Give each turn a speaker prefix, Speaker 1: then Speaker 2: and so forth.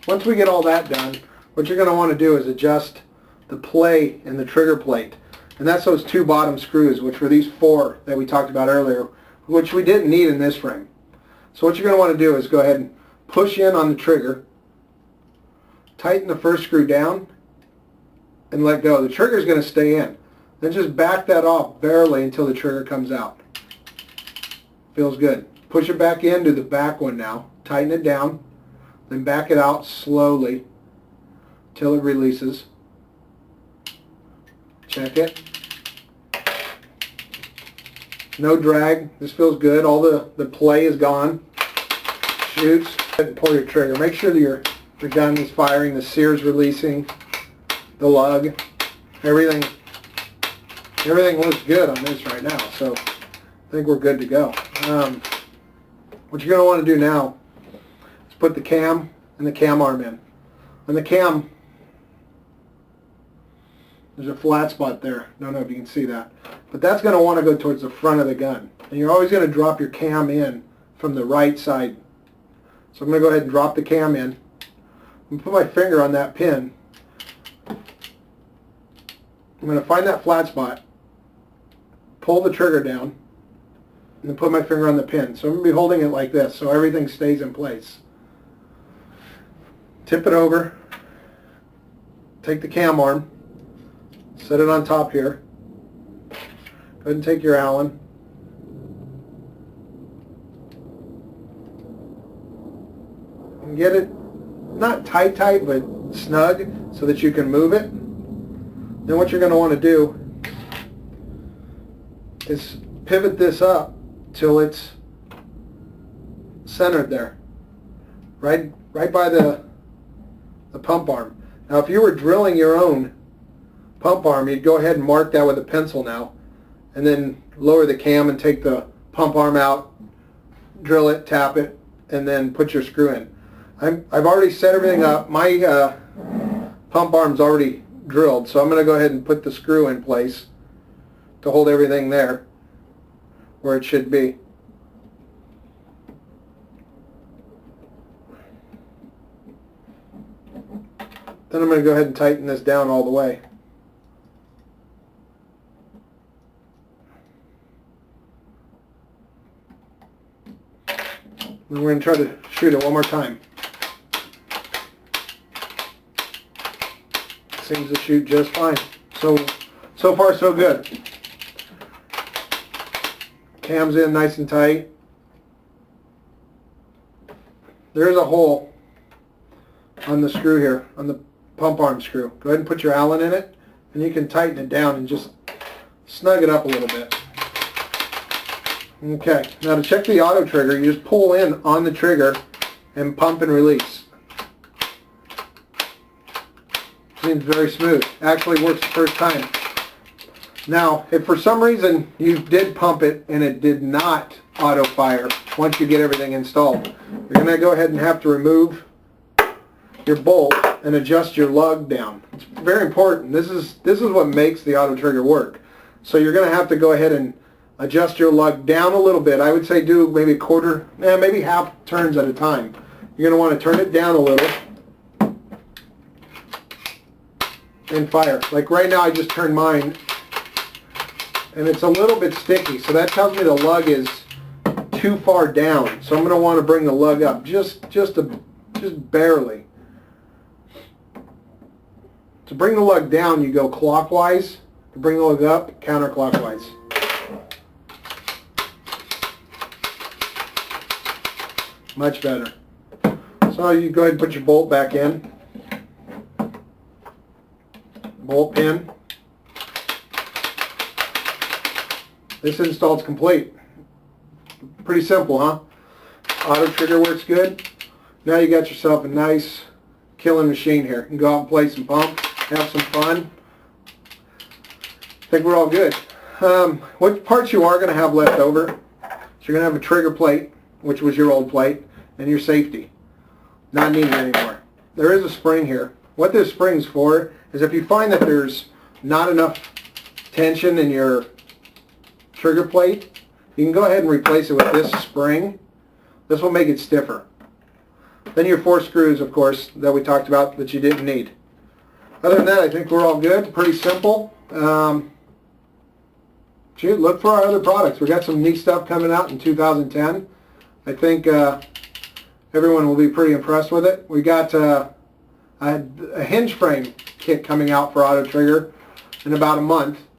Speaker 1: once we get all that done, what you're going to want to do is adjust the play and the trigger plate. And that's those two bottom screws, which were these 4 that we talked about earlier, which we didn't need in this frame. So what you're going to want to do is go ahead and push in on the trigger, tighten the first screw down, and let go. The trigger is going to stay in. Then just back that off barely until the trigger comes out. Feels good. Push it back in, do the back one now. Tighten it down, then back it out slowly till it releases. Check it. No drag. This feels good. All the play is gone. Shoots. And pull your trigger. Make sure that your gun is firing, the sear's releasing, the lug. Everything looks good on this right now. So I think we're good to go. What you're going to want to do now is put the cam and the cam arm in. On the cam, there's a flat spot there. Don't know if you can see that. But that's going to want to go towards the front of the gun. And you're always going to drop your cam in from the right side. So I'm going to go ahead and drop the cam in. I'm going to put my finger on that pin. I'm going to find that flat spot, pull the trigger down, and then put my finger on the pin. So I'm going to be holding it like this so everything stays in place. Tip it over, take the cam arm, set it on top here. Go ahead and take your Allen. And get it not tight, but snug so that you can move it. Then what you're going to want to do is pivot this up till it's centered there, right by the pump arm. Now if you were drilling your own pump arm, you'd go ahead and mark that with a pencil now, and then lower the cam and take the pump arm out, drill it, tap it, and then put your screw in. I've already set everything up. My pump arm's already drilled, so I'm going to go ahead and put the screw in place to hold everything there where it should be. Then I'm going to go ahead and tighten this down all the way. And we're going to try to shoot it one more time. Seems to shoot just fine. So far so good. Cam's in nice and tight. There's a hole on the screw here, on the pump arm screw. Go ahead and put your Allen in it, and you can tighten it down and just snug it up a little bit. Okay, now to check the auto trigger, you just pull in on the trigger and pump and release. Seems very smooth. Actually works the first time. Now, if for some reason you did pump it and it did not auto fire once you get everything installed, you're going to go ahead and have to remove your bolt and adjust your lug down. It's very important. This is what makes the auto trigger work. So you're going to have to go ahead and adjust your lug down a little bit. I would say do maybe a quarter, maybe half turns at a time. You're going to want to turn it down a little and fire. Like right now I just turned mine and it's a little bit sticky, so that tells me the lug is too far down. So I'm going to want to bring the lug up just barely. To bring the lug down, you go clockwise. To bring the lug up, counterclockwise. Much better. So you go ahead and put your bolt back in. Bolt pin. This install's complete. Pretty simple, huh? Auto trigger works good. Now you got yourself a nice killing machine here. You can go out and play some pump, have some fun. I think we're all good. What parts you are going to have left over? So you're going to have a trigger plate, which was your old plate, and your safety. Not needed anymore. There is a spring here. What this spring's for is if you find that there's not enough tension in your trigger plate, you can go ahead and replace it with this spring. This will make it stiffer. Then your 4 screws, of course, that we talked about that you didn't need. Other than that, I think we're all good. Pretty simple. Shoot, look for our other products. We got some neat stuff coming out in 2010. I think everyone will be pretty impressed with it. We got a hinge frame kit coming out for Auto Trigger in about a month.